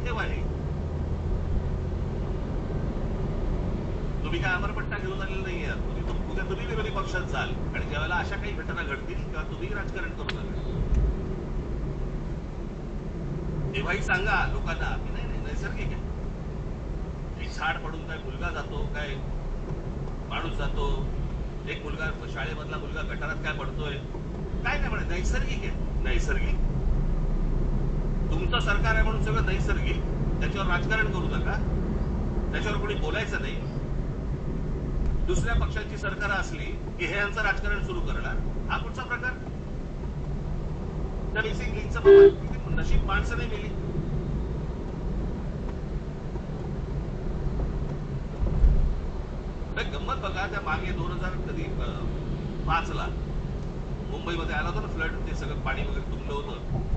ठेवा हे. तुम्ही काय अमरपट्टा घेऊन आलेला नाहीये. तुम्ही विरोधी पक्षात जाल आणि ज्यावेळेला अशा काही घटना घडतील तेव्हा तुम्ही राजकारण करू नका. तेव्हाही सांगा लोकांना की नाही नैसर्गिक आहे. झाड पडून काय मुलगा जातो, काय माणूस जातो, एक मुलगा शाळेमधला मुलगा गटारात काय पडतोय, काय नाही म्हणत, नैसर्गिक आहे. नैसर्गिक तुमचं सरकार आहे म्हणून सगळं नैसर्गिक, त्याच्यावर राजकारण करू नका, त्याच्यावर कोणी बोलायचं नाही. दुसऱ्या पक्षाची सरकार असली की हे यांचं राजकारण सुरू करणार, हा पुढचा प्रकार. त्या बेसिक लिंकचं नशीब माणसं नाही मिली. गंमत बघा, त्या मागे 2005 ला मुंबईमध्ये आला होता ना फ्लड, ते सगळं पाणी वगैरे तुंबलं होतं.